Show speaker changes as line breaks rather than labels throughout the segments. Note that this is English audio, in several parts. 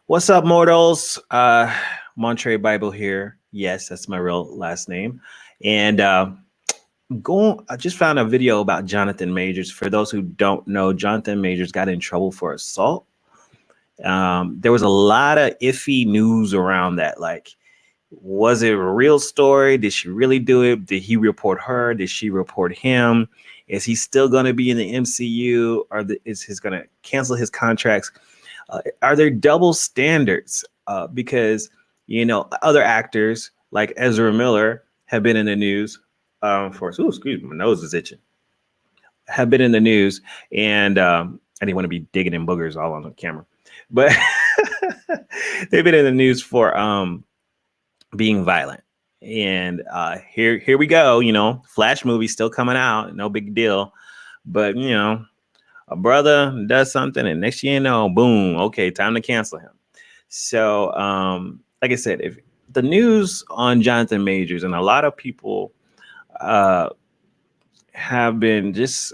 What's up, mortals? Montre Bible here. Yes, that's my real last name. And I just found a video about Jonathan Majors. For those who don't know, Jonathan Majors got in trouble for assault. There was a lot of iffy news around that. Like, was it a real story? Did she really do it? Did he report her? Did she report him? Is he still going to be in the MCU? Is he going to cancel his contracts? Are there double standards? Because other actors like Ezra Miller have been in the news for. Ooh, excuse me, my nose is itching. Have been in the news, and I didn't want to be digging in boogers all on the camera, but they've been in the news for being violent. And here we go. Flash movie still coming out, no big deal. But a brother does something, and next thing you know, boom, okay, time to cancel him. So, like I said, if the news on Jonathan Majors, and a lot of people have been just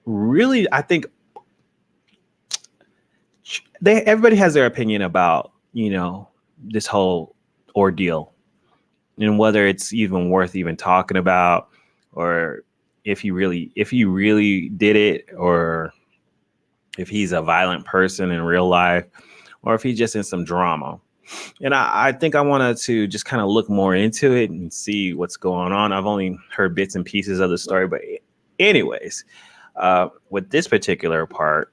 really, I think everybody has their opinion about this whole ordeal, and whether it's even worth even talking about, or if he really did it, or if he's a violent person in real life, or if he's just in some drama. And I think I wanted to just kind of look more into it and see what's going on. I've only heard bits and pieces of the story, but anyways, with this particular part,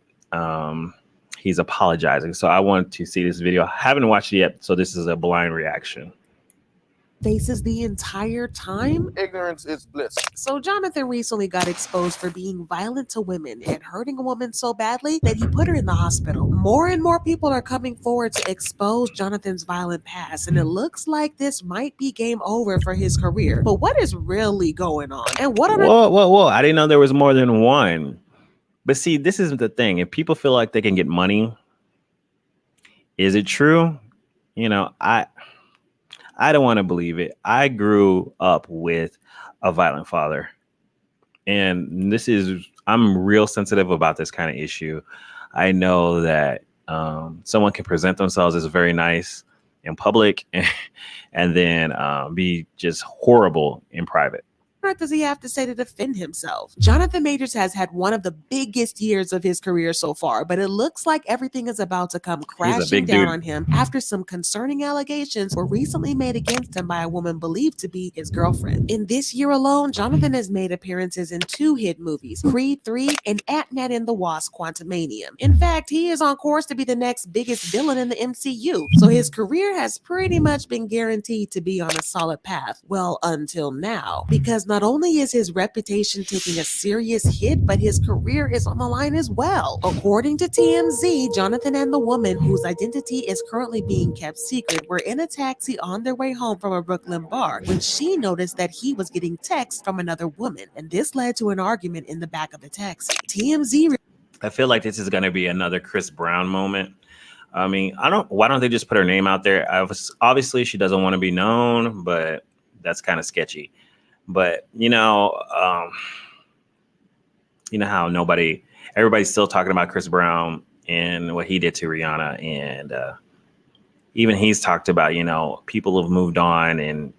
he's apologizing. So I want to see this video. I haven't watched it yet, so this is a blind reaction.
Faces the entire time?
Ignorance is bliss.
So Jonathan recently got exposed for being violent to women and hurting a woman so badly that he put her in the hospital. More and more people are coming forward to expose Jonathan's violent past, and it looks like this might be game over for his career. But what is really going on? And what are
Whoa. I didn't know there was more than one. But see, this isn't the thing. If people feel like they can get money, is it true? I don't want to believe it. I grew up with a violent father. And I'm real sensitive about this kind of issue. I know that someone can present themselves as very nice in public and then be just horrible in private.
What does he have to say to defend himself? Jonathan Majors has had one of the biggest years of his career so far, but it looks like everything is about to come crashing down on him after some concerning allegations were recently made against him by a woman believed to be his girlfriend. In this year alone, Jonathan has made appearances in 2 hit movies, Creed 3 and Ant-Man and the Wasp: Quantumanium. In fact, he is on course to be the next biggest villain in the MCU, so his career has pretty much been guaranteed to be on a solid path. Well, until now, because not only is his reputation taking a serious hit, but his career is on the line as well. According to TMZ, Jonathan and the woman, whose identity is currently being kept secret, were in a taxi on their way home from a Brooklyn bar when she noticed that he was getting texts from another woman, and this led to an argument in the back of the taxi.
I feel like this is going to be another Chris Brown moment. I mean, why don't they just put her name out there? Obviously, she doesn't want to be known, but that's kind of sketchy. But how everybody's still talking about Chris Brown and what he did to Rihanna, and even he's talked about people have moved on, and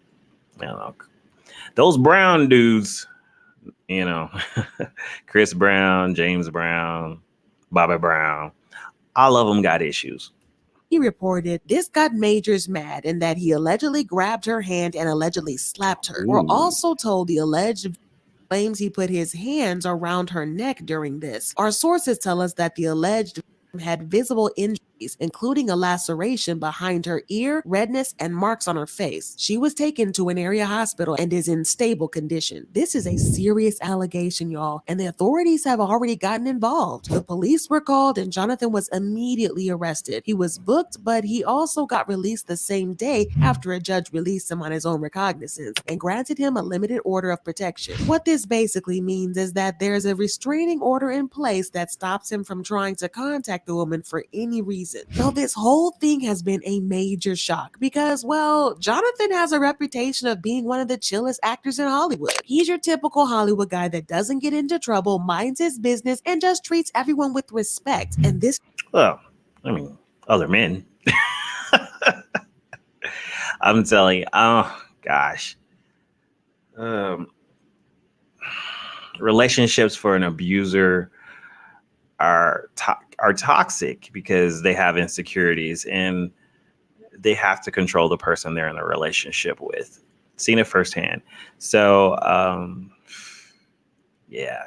those Brown dudes, Chris Brown, James Brown, Bobby Brown, all of them got issues.
He reported this got Majors mad and that he allegedly grabbed her hand and allegedly slapped her. We're also told the alleged claims he put his hands around her neck during this. Our sources tell us that the alleged had visible injuries, including a laceration behind her ear, redness, and marks on her face. She was taken to an area hospital and is in stable condition. This is a serious allegation, y'all, and the authorities have already gotten involved. The police were called and Jonathan was immediately arrested. He was booked, but he also got released the same day after a judge released him on his own recognizance and granted him a limited order of protection. What this basically means is that there's a restraining order in place that stops him from trying to contact the woman for any reason. Now, this whole thing has been a major shock because, well, Jonathan has a reputation of being one of the chillest actors in Hollywood. He's your typical Hollywood guy that doesn't get into trouble, minds his business, and just treats everyone with respect. And this...
Well, I mean, other men I'm telling you. Oh gosh. Um, Relationships for an abuser are toxic because they have insecurities and they have to control the person they're in a relationship with. Seen it firsthand. So yeah,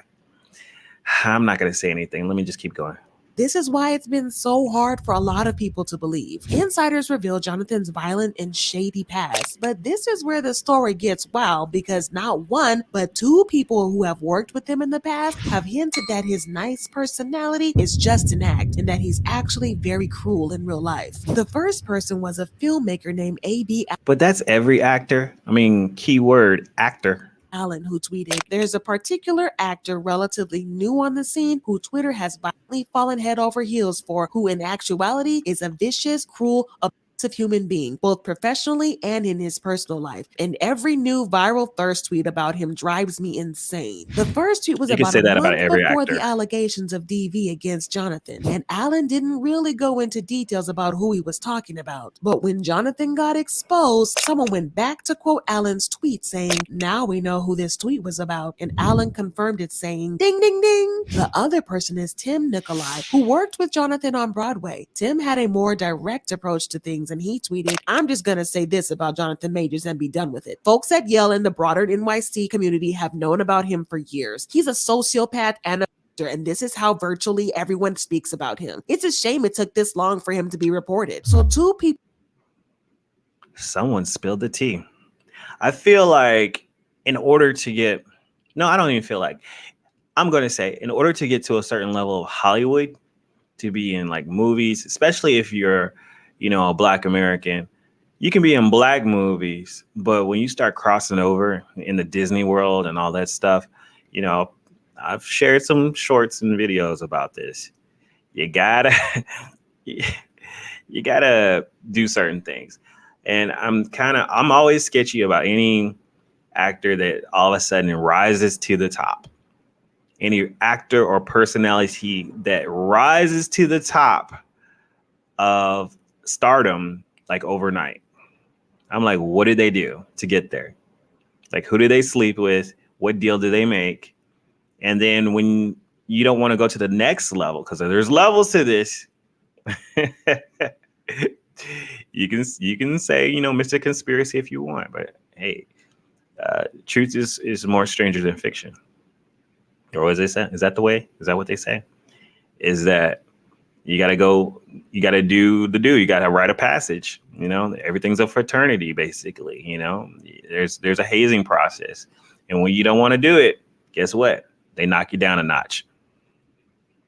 I'm not going to say anything. Let me just keep going.
This is why it's been so hard for a lot of people to believe. Insiders reveal Jonathan's violent and shady past, but this is where the story gets wild because not one, but two people who have worked with him in the past have hinted that his nice personality is just an act and that he's actually very cruel in real life. The first person was a filmmaker named A.B.
But that's every actor. I mean, keyword actor.
Allen, who tweeted, "There's a particular actor relatively new on the scene who Twitter has violently fallen head over heels for, who in actuality is a vicious, cruel, abusive human being, both professionally and in his personal life. And every new viral thirst tweet about him drives me insane." The first tweet was
You can
about
say
a
that about
month
every
before the
actor.
allegations of DV against Jonathan, and Allen didn't really go into details about who he was talking about. But when Jonathan got exposed, someone went back to quote Allen's tweet saying, "Now we know who this tweet was about," and Allen confirmed it saying, "Ding, ding, ding." The other person is Tim Nikolai, who worked with Jonathan on Broadway. Tim had a more direct approach to things, and he tweeted, "I'm just gonna say this about Jonathan Majors and be done with it. Folks at Yale and the broader NYC community have known about him for years. He's a sociopath and a and this is how virtually everyone speaks about him. It's a shame it took this long for him to be reported." So two people.
Someone spilled the tea. I feel like in order to get, no, I don't even feel like, I'm going to say, in order to get to a certain level of Hollywood, to be in like movies, especially if you're, a Black American, you can be in Black movies, but when you start crossing over in the Disney world and all that stuff, you know, I've shared some shorts and videos about this. You gotta, you gotta do certain things. And I'm always sketchy about any actor that all of a sudden rises to the top. Any actor or personality that rises to the top of stardom like overnight. I'm like, what did they do to get there? Like, who did they sleep with? What deal did they make? And then when you don't want to go to the next level, because there's levels to this, you can say, Mr. Conspiracy if you want, but hey, truth is more stranger than fiction. Or is it? Is that the way? Is that what they say? Is that you got to go, you got to do the do, you got to write a passage, everything's a fraternity, basically, there's a hazing process. And when you don't want to do it, guess what? They knock you down a notch.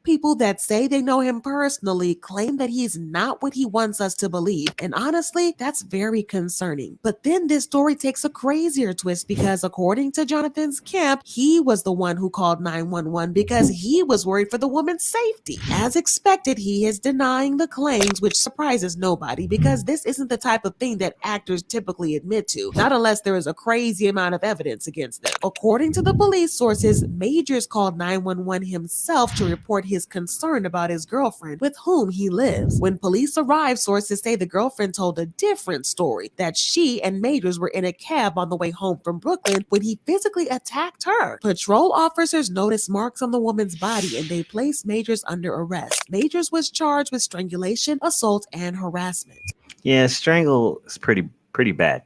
People that say they know him personally claim that he's not what he wants us to believe. And honestly, that's very concerning. But then this story takes a crazier twist because according to Jonathan's camp, he was the one who called 911 because he was worried for the woman's safety. As expected, he is denying the claims, which surprises nobody because this isn't the type of thing that actors typically admit to, not unless there is a crazy amount of evidence against them. According to the police sources, Majors called 911 himself to report his concern about his girlfriend with whom he lives. When police arrived, sources say the girlfriend told a different story, that she and Majors were in a cab on the way home from Brooklyn when he physically attacked her. Patrol officers noticed marks on the woman's body and they placed Majors under arrest. Majors was charged with strangulation, assault, and harassment.
Yeah, strangle is pretty bad.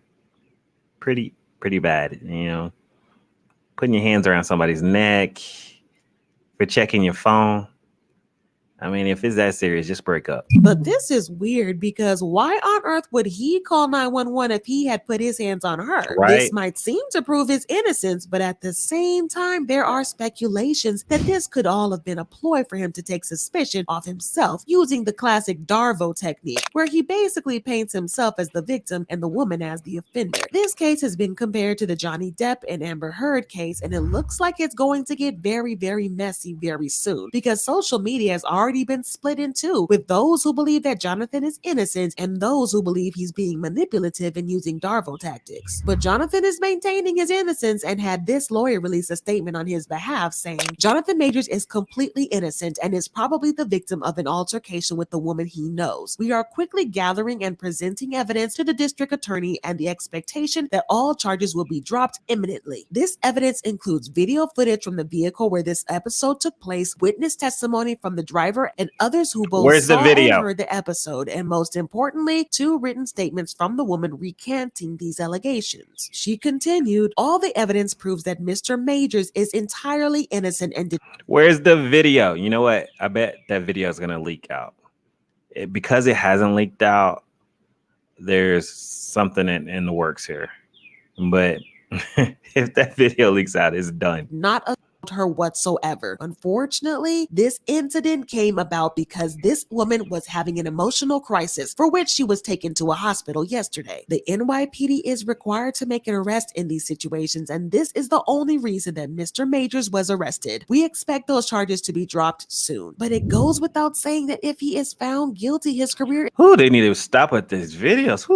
Pretty bad. Putting your hands around somebody's neck, for checking your phone. I mean, if it's that serious, just break up.
But this is weird because why on earth would he call 911 if he had put his hands on her?
Right?
This might seem to prove his innocence, but at the same time, there are speculations that this could all have been a ploy for him to take suspicion off himself using the classic Darvo technique, where he basically paints himself as the victim and the woman as the offender. This case has been compared to the Johnny Depp and Amber Heard case, and it looks like it's going to get very, very messy very soon because social media has already already been split in two, with those who believe that Jonathan is innocent and those who believe he's being manipulative and using Darvo tactics. But Jonathan is maintaining his innocence and had this lawyer release a statement on his behalf saying, Jonathan Majors is completely innocent and is probably the victim of an altercation with the woman he knows. We are quickly gathering and presenting evidence to the district attorney and the expectation that all charges will be dropped imminently. This evidence includes video footage from the vehicle where this episode took place, witness testimony from the driver and others who both
Where's the
saw and
video?
heard the episode, and most importantly, 2 written statements from the woman recanting these allegations. She continued, all the evidence proves that Mr. Majors is entirely innocent and
Where's the video? You know what? I bet that video is going to leak out. Because it hasn't leaked out, there's something in the works here. But if that video leaks out, it's done.
not assault her whatsoever. Unfortunately, this incident came about because this woman was having an emotional crisis for which she was taken to a hospital yesterday. The NYPD is required to make an arrest in these situations, and this is the only reason that Mr. Majors was arrested. We expect those charges to be dropped soon. But it goes without saying that if he is found guilty, his career
They need to stop with these videos.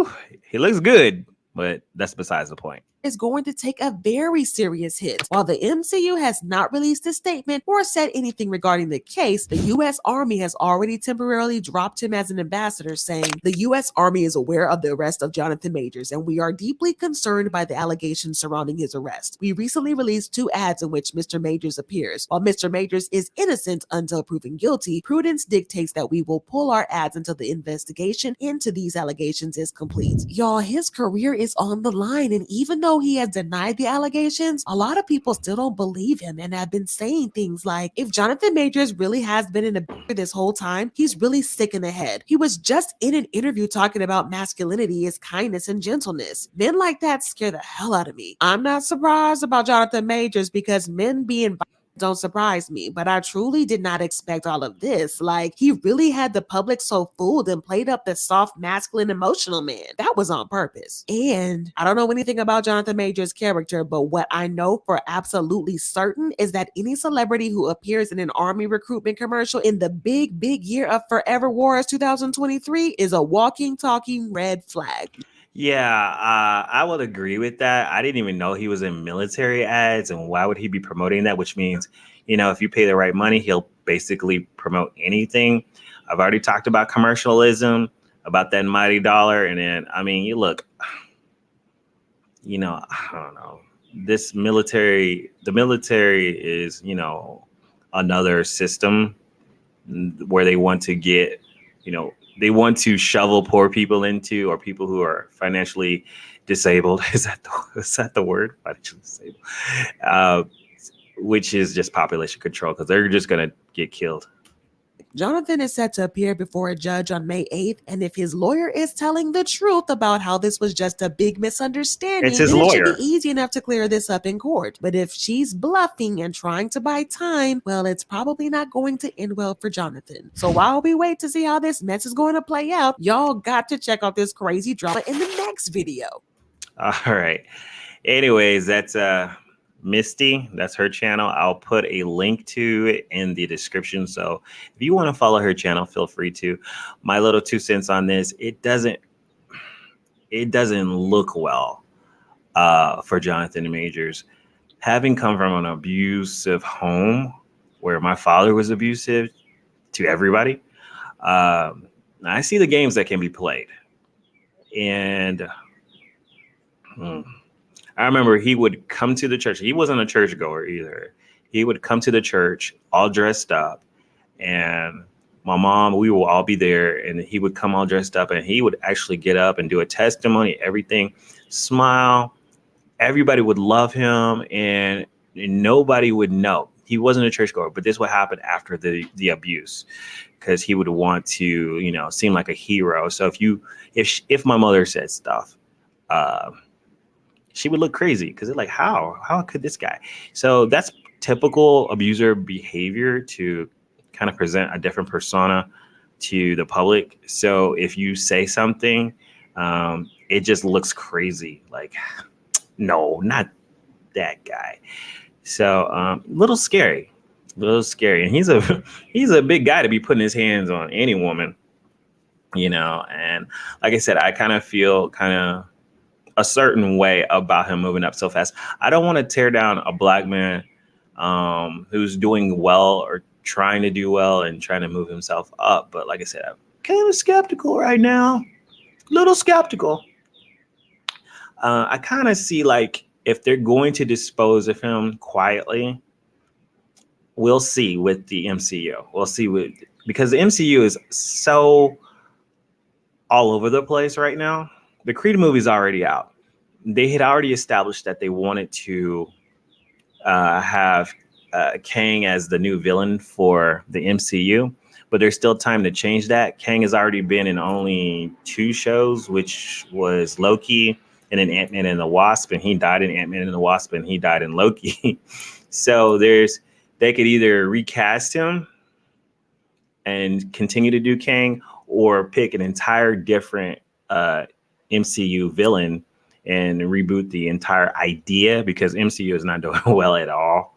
He looks good, but that's besides the point.
Is going to take a very serious hit. While the MCU has not released a statement or said anything regarding the case, the U.S. Army has already temporarily dropped him as an ambassador, saying the U.S. Army is aware of the arrest of Jonathan Majors, and we are deeply concerned by the allegations surrounding his arrest. We recently released 2 ads in which Mr. Majors appears. While Mr. Majors is innocent until proven guilty, prudence dictates that we will pull our ads until the investigation into these allegations is complete. Y'all, his career is on the line, and even though he has denied the allegations, a lot of people still don't believe him and have been saying things like, if Jonathan Majors really has been in a this whole time, he's really sick in the head. He was just in an interview talking about masculinity is kindness and gentleness. Men like that scare the hell out of me. I'm not surprised about Jonathan Majors because men being don't surprise me, but I truly did not expect all of this. Like, he really had the public so fooled and played up the soft, masculine, emotional man. That was on purpose. And I don't know anything about Jonathan Majors' character, but what I know for absolutely certain is that any celebrity who appears in an army recruitment commercial in the big year of Forever Wars 2023 is a walking, talking red flag.
Yeah, I would agree with that. I didn't even know he was in military ads, and why would he be promoting that? Which means, if you pay the right money, he'll basically promote anything. I've already talked about commercialism, about that mighty dollar, and then you look, I don't know. The military is, another system where they want to get, they want to shovel poor people into, or people who are financially disabled. Is that the word? Financially disabled, which is just population control, because they're just going to get killed.
Jonathan is set to appear before a judge on May 8th, and if his lawyer is telling the truth about how this was just a big misunderstanding,
It's his
then it should
lawyer.
be easy enough to clear this up in court. But if she's bluffing and trying to buy time, well, it's probably not going to end well for Jonathan. So while we wait to see how this mess is going to play out, y'all got to check out this crazy drama in the next video.
All right. Anyways, that's Misty. That's her channel. I'll put a link to it in the description. So if you want to follow her channel, feel free to. My little 2 cents on this: it doesn't look well for Jonathan Majors. Having come from an abusive home where my father was abusive to everybody, I see the games that can be played. And I remember he would come to the church. He wasn't a churchgoer either. He would come to the church all dressed up, and my mom, we will all be there, and he would come all dressed up, and he would actually get up and do a testimony, everything, smile. Everybody would love him, and nobody would know. He wasn't a churchgoer, but this would happen after the abuse, because he would want to, seem like a hero. So if my mother said stuff, she would look crazy, because they're like, how could this guy? So that's typical abuser behavior, to kind of present a different persona to the public. So if you say something, it just looks crazy. Like, no, not that guy. So a little scary. A little scary. And he's a big guy to be putting his hands on any woman, you know. And like I said, I kind of feel kind of a certain way about him moving up so fast. I don't want to tear down a black man who's doing well or trying to do well and trying to move himself up. But like I said, I'm kind of skeptical right now. A little skeptical. I kind of see like if they're going to dispose of him quietly, we'll see with the MCU. We'll see with because the MCU is so all over the place right now. The Creed movie's already out. They had already established that they wanted to have Kang as the new villain for the MCU, but there's still time to change that. Kang has already been in only two shows, which was Loki and then Ant-Man and the Wasp, and he died in Ant-Man and the Wasp, and he died in Loki. So they could either recast him and continue to do Kang, or pick an entire different MCU villain and reboot the entire idea, because MCU is not doing well at all,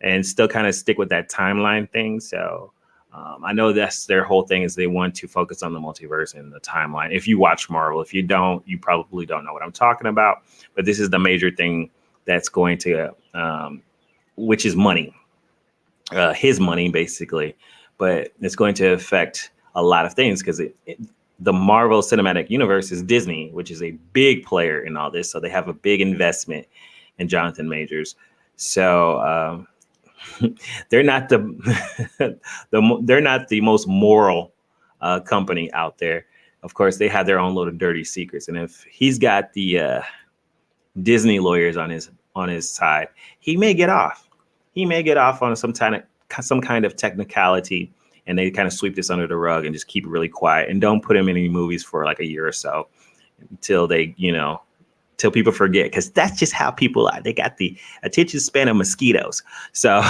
and still kind of stick with that timeline thing. So I know that's their whole thing, is they want to focus on the multiverse and the timeline. If you watch Marvel, if you don't, you probably don't know what I'm talking about. But this is the major thing that's going to, which is money, his money basically. But it's going to affect a lot of things because the Marvel Cinematic Universe is Disney, which is a big player in all this. So they have a big investment in Jonathan Majors. So they're not they're not the most moral company out there. Of course, they have their own load of dirty secrets, and if he's got the Disney lawyers on his side, he may get off. He may get off on some kind of technicality, and they kind of sweep this under the rug and just keep it really quiet and don't put him in any movies for like a year or so until they, till people forget, because that's just how people are. They got the attention span of mosquitoes. So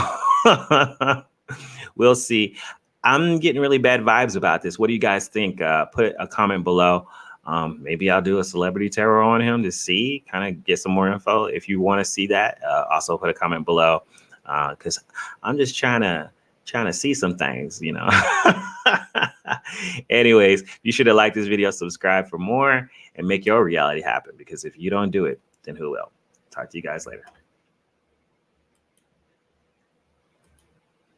we'll see. I'm getting really bad vibes about this. What do you guys think? Put a comment below. Maybe I'll do a celebrity terror on him to see, kind of get some more info. If you want to see that, also put a comment below, because I'm just trying to see some things, Anyways, you should have liked this video, subscribe for more, and make your reality happen, because if you don't do it, then who will? Talk to you guys later.